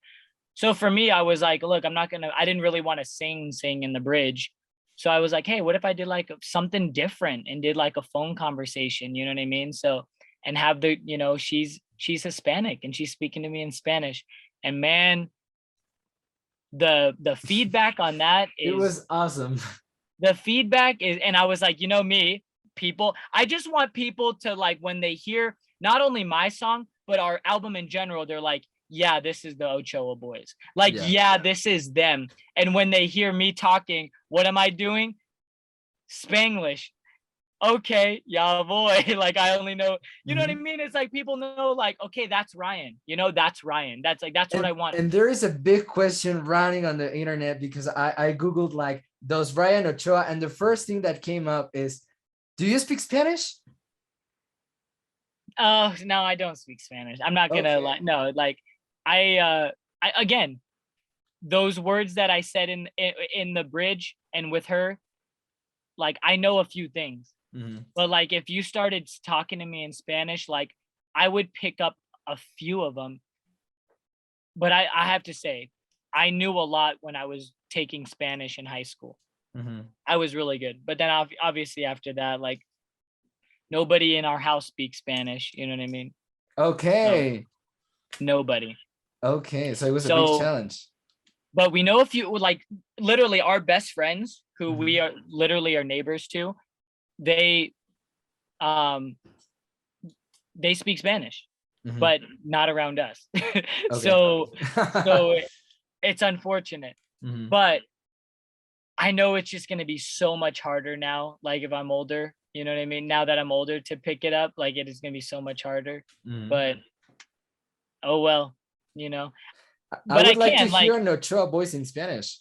So for me, I was like, look, I didn't really want to sing in the bridge. So I was like, hey, what if I did like something different and did like a phone conversation, you know what I mean? So, and have the, you know, she's Hispanic and she's speaking to me in Spanish. And man, the feedback on that is, it was awesome. the feedback is, and I was like, you know me, I just want people to, like, when they hear not only my song, but our album in general, they're like, yeah, this is the Ochoa Boyz. Like, yeah, this is them. And when they hear me talking, what am I doing? Spanglish. Okay, yeah, boy. Like, I only know, you know what I mean? It's like people know, like, okay, that's Ryan. You know, that's Ryan. That's what I want. And there is a big question running on the internet, because I Googled like, does Ryan Ochoa? And the first thing that came up is, do you speak Spanish? Oh, no, I don't speak Spanish. I'm not gonna like, no, like, I again, those words that I said in the bridge and with her, like, I know a few things, but like if you started talking to me in Spanish, like I would pick up a few of them. But I have to say, I knew a lot when I was taking Spanish in high school. I was really good. But then obviously after that, like, nobody in our house speaks Spanish. You know what I mean? Okay. No, nobody. Okay, so it was a big challenge. But we know a few, like literally our best friends who we are literally our neighbors to, they speak Spanish, but not around us. So it's unfortunate. But I know it's just gonna be so much harder now, like if I'm older, you know what I mean? Now that I'm older, to pick it up, like it is gonna be so much harder. But oh well, you know. I would like to hear an Ochoa Boyz in Spanish.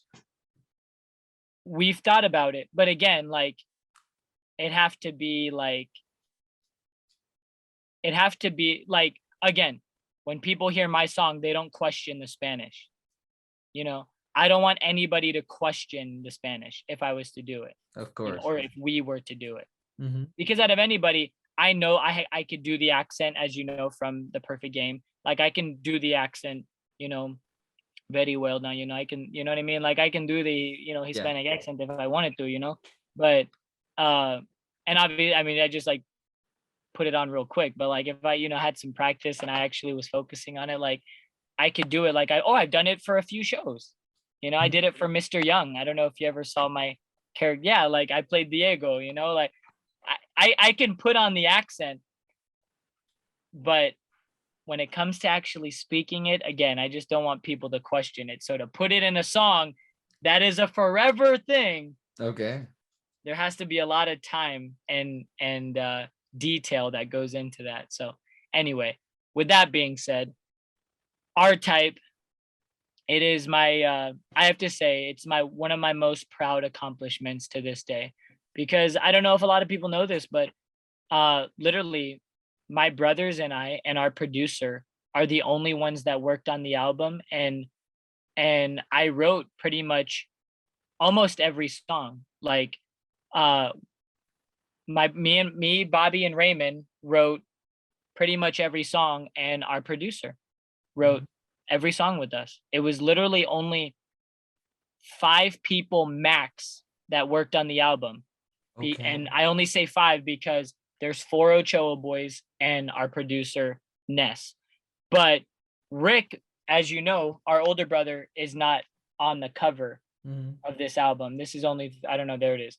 We've thought about it, but again, like it'd have to be like again, when people hear my song, they don't question the Spanish. You know, I don't want anybody to question the Spanish if I was to do it. Of course. You know, or if we were to do it. Because out of anybody, I know I could do the accent, as you know, from The Perfect Game. Like I can do the accent, you know, very well now, you know, I can, you know what I mean? Like I can do the, you know, Hispanic accent if I wanted to, you know, but, and obviously, I mean, I just like put it on real quick, but like, if I, you know, had some practice and I actually was focusing on it, like I could do it. Like I've done it for a few shows, you know, I did it for Mr. Young. I don't know if you ever saw my character. Yeah. Like I played Diego, you know, like I can put on the accent, but when it comes to actually speaking it, again, I just don't want people to question it. So to put it in a song that is a forever thing, okay, there has to be a lot of time and detail that goes into that. So anyway, with that being said, R-Type, it is my I have to say it's my one of my most proud accomplishments to this day, because I don't know if a lot of people know this, but literally my brothers and I and our producer are the only ones that worked on the album, and I wrote pretty much almost every song. Like uh Bobby and Raymond wrote pretty much every song, and our producer wrote Mhm. every song with us. It was literally only 5 people max that worked on the album. Okay. And I only say 5 because there's 4 Ochoa boys and our producer Ness. But Rick, as you know, our older brother is not on the cover Mhm. of this album. This is only, I don't know, there it is.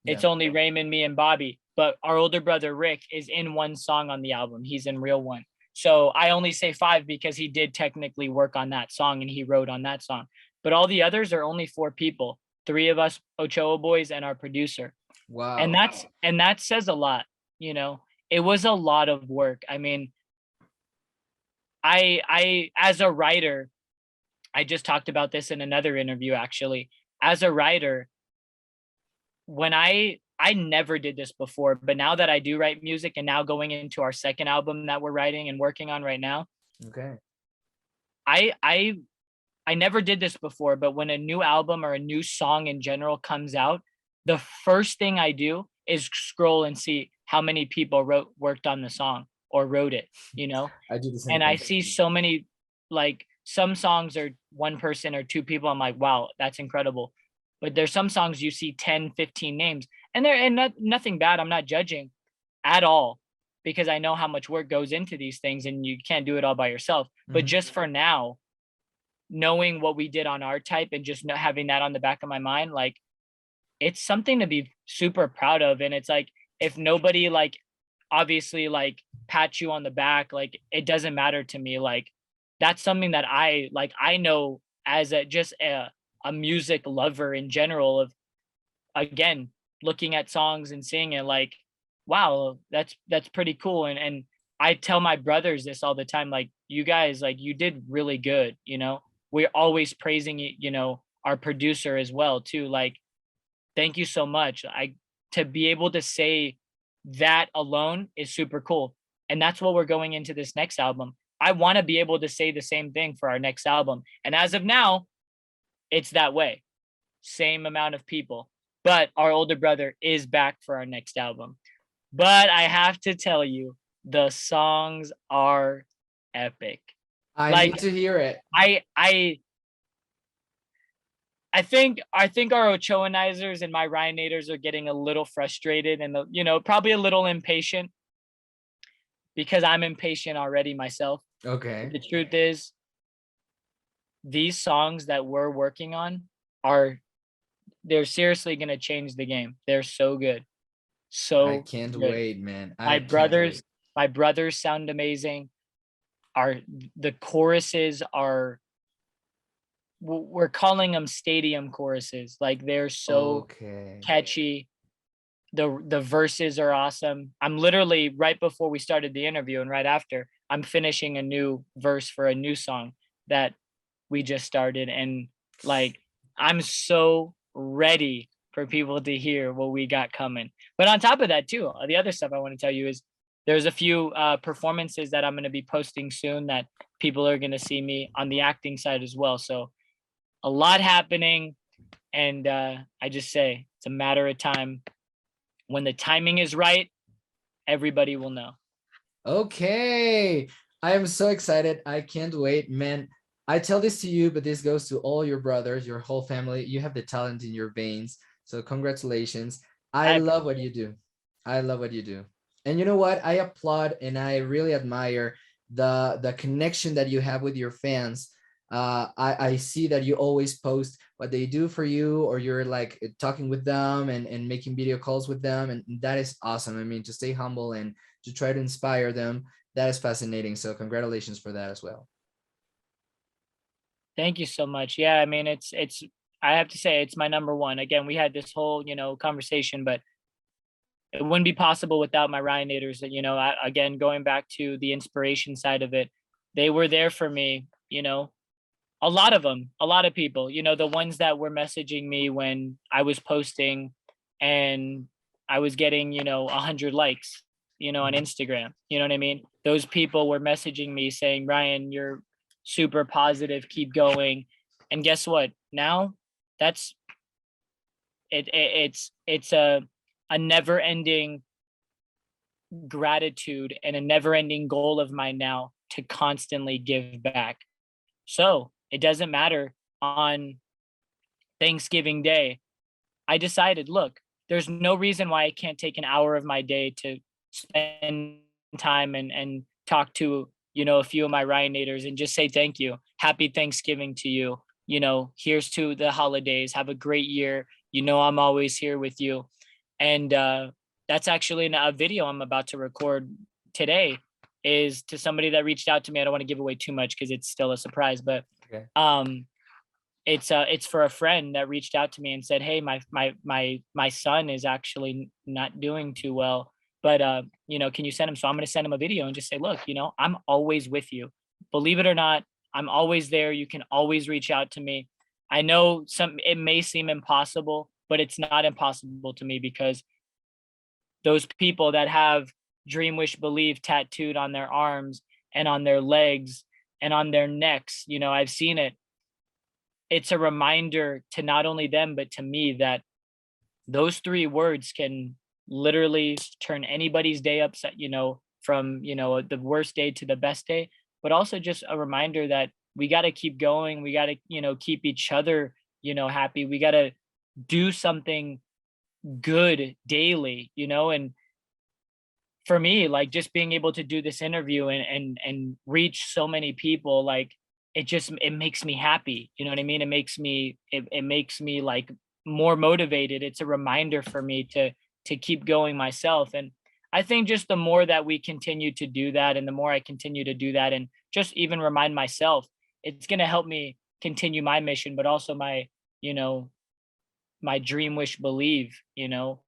Yeah. It's only Raymond, me, and Bobby. But our older brother Rick is in one song on the album. He's in Real One. So I only say 5 because he did technically work on that song and he wrote on that song. But all the others are only 4 people. 3 of us Ochoa boys and our producer. And Wow. that says a lot, you know. It was a lot of work. I mean, I as a writer, I just talked about this in another interview actually. As a writer, when I never did this before, but now that I do write music and now going into our second album that we're writing and working on right now, Okay. I I I never did this before, but when a new album or a new song in general comes out, the first thing I do is scroll and see how many people worked on the song or wrote it, you know? I do the same And I thing. see so many, like some songs are 1 person or 2 people. I'm like, wow, that's incredible. But there's some songs you see 10, 15 names, and nothing bad. I'm not judging at all, because I know how much work goes into these things and you can't do it all by yourself. But Mhm. just for now, knowing what we did on our type and just having that on the back of my mind, like it's something to be super proud of. And it's like, if nobody like obviously like pat you on the back, like it doesn't matter to me. Like that's something that I know as a music lover in general, of again looking at songs and seeing it, like wow, that's pretty cool. And I tell my brothers this all the time, like you guys, like you did really good, you know. We're always praising you know, our producer as well too, like thank you so much. I To be able to say that alone is super cool. And that's what we're going into this next album. I want to be able to say the same thing for our next album. And as of now, it's that way. Same amount of people. But our older brother is back for our next album. But I have to tell you, the songs are epic. I Like need to hear it. I think our Ochoanizers and my Ryanators are getting a little frustrated and you know, probably a little impatient, because I'm impatient already myself. Okay. The truth is, these songs that we're working on are they're seriously gonna change the game. They're so good. I So can't good. wait, man. My I can't brothers, wait. my brothers sound amazing. Our The choruses are, we're calling them stadium choruses. Like they're so Okay. catchy. The verses are awesome. I'm literally, right before we started the interview and right after, I'm finishing a new verse for a new song that we just started, and like I'm so ready for people to hear what we got coming. But on top of that too, the other stuff I want to tell you is there's a few performances that I'm going to be posting soon that people are going to see me on the acting side as well. So a lot happening, and I just say it's a matter of time. When the timing is right, everybody will know. Okay. I am so excited. I can't wait, man. I tell this to you, but this goes to all your brothers, your whole family. You have the talent in your veins. So congratulations. I I love what you do. I love what you do. And you know what? I applaud and I really admire the connection that you have with your fans. I see that you always post what they do for you, or you're like talking with them and making video calls with them. And that is awesome. I mean, to stay humble and to try to inspire them, that is fascinating. So congratulations for that as well. Thank you so much. Yeah, I mean, it's I have to say it's my number one. Again, we had this whole, you know, conversation, but it wouldn't be possible without my Ryanators. That, you know, again, going back to the inspiration side of it, they were there for me, you know, a lot of people, you know, the ones that were messaging me when I was posting and I was getting, you know, 100 likes, you know, on Instagram, you know what I mean? Those people were messaging me saying, Ryan, you're super positive, keep going. And guess what? Now that's it's a never ending gratitude and a never ending goal of mine now to constantly give back. So it doesn't matter on Thanksgiving Day. I decided, look, there's no reason why I can't take an hour of my day to spend time and talk to, you know, a few of my Ryanators and just say thank you. Happy Thanksgiving to you. You know, here's to the holidays. Have a great year. You know, I'm always here with you. And that's actually a video I'm about to record today, is to somebody that reached out to me. I don't want to give away too much because it's still a surprise, but Okay. It's for a friend that reached out to me and said, hey, my son is actually not doing too well, but you know, can you send him? So I'm going to send him a video and just say, look, you know, I'm always with you. Believe it or not, I'm always there. You can always reach out to me. I know it may seem impossible, but it's not impossible to me, because those people that have dream, wish, believe tattooed on their arms and on their legs and on their necks, you know, I've seen it. It's a reminder to not only them, but to me, that those 3 words can literally turn anybody's day upset, you know, from, you know, the worst day to the best day, but also just a reminder that we got to keep going. We got to, you know, keep each other, you know, happy. We got to do something good daily, you know. And for me, like, just being able to do this interview and reach so many people, like, it makes me happy. You know what I mean? It makes me like more motivated. It's a reminder for me to keep going myself. And I think just the more that we continue to do that, and the more I continue to do that, and just even remind myself, it's going to help me continue my mission, but also my, you know, my dream, wish, believe, you know,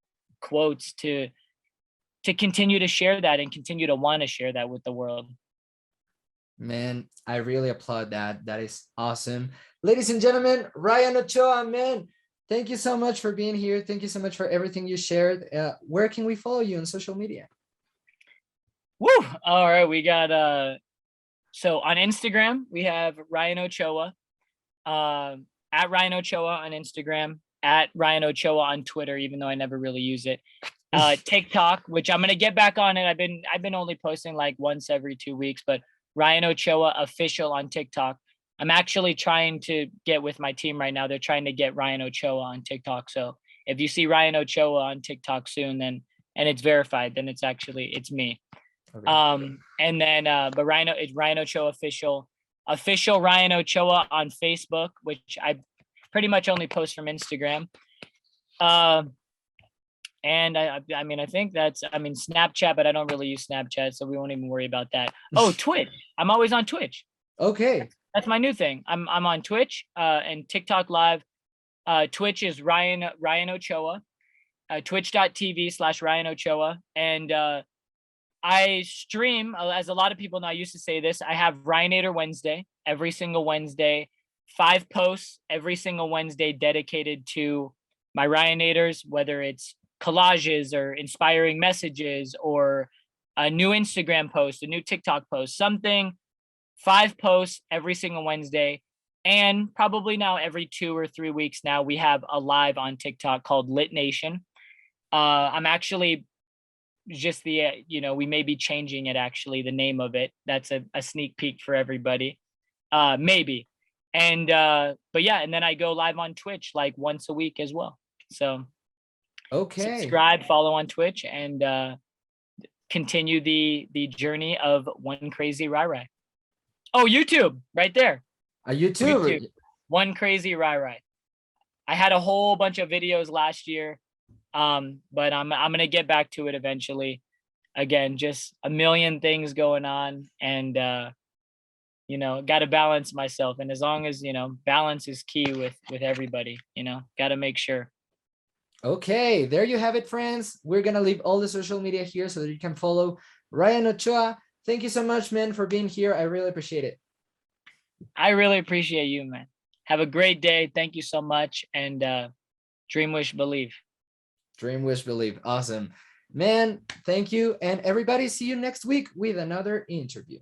quotes to continue to share that and continue to want to share that with the world. Man, I really applaud that. That is awesome. Ladies and gentlemen, Ryan Ochoa, man, thank you so much for being here. Thank you so much for everything you shared. Where can we follow you on social media? Woo! All right, we got so on Instagram we have Ryan Ochoa, at Ryan Ochoa on Instagram, at Ryan Ochoa on Twitter, even though I never really use it. TikTok, which I'm gonna get back on it. I've been only posting like once every 2 weeks, but Ryan Ochoa official on TikTok. I'm actually trying to get with my team right now. They're trying to get Ryan Ochoa on TikTok. So if you see Ryan Ochoa on TikTok soon, then, and it's verified, then it's me. Okay. And then but it's Ryan Ochoa official Ryan Ochoa on Facebook, which I pretty much only post from Instagram. And I mean, I think Snapchat, but I don't really use Snapchat, so we won't even worry about that. Oh, Twitch. I'm always on Twitch. Okay. That's my new thing. I'm on Twitch and TikTok live. Twitch is Ryan Ochoa, twitch.tv/Ryan Ochoa. And I stream, as a lot of people know, I used to say this, I have Ryanator Wednesday, every single Wednesday, 5 posts every single Wednesday dedicated to my Ryanators, whether it's collages or inspiring messages or a new Instagram post, a new TikTok post, something. 5 posts every single Wednesday. And probably now every 2 or 3 weeks now, we have a live on TikTok called Lit Nation. I'm actually just we may be changing it, actually, the name of it. That's a sneak peek for everybody. Maybe. And but yeah, and then I go live on Twitch like once a week as well. So okay, subscribe, follow on Twitch, and continue the journey of One Crazy Rai. Oh, YouTube, right there. YouTube. One Crazy Rai. I had a whole bunch of videos last year, but I'm gonna get back to it eventually. Again, just a million things going on, and got to balance myself. And as long as balance is key with everybody. Got to make sure. Okay, there you have it, friends. We're gonna leave all the social media here so that you can follow Ryan Ochoa. Thank you so much, man, for being here. I really appreciate it. I really appreciate you, man. Have a great day. Thank you so much. And dream, wish, believe. Dream, wish, believe. Awesome. Man, thank you. And everybody, see you next week with another interview.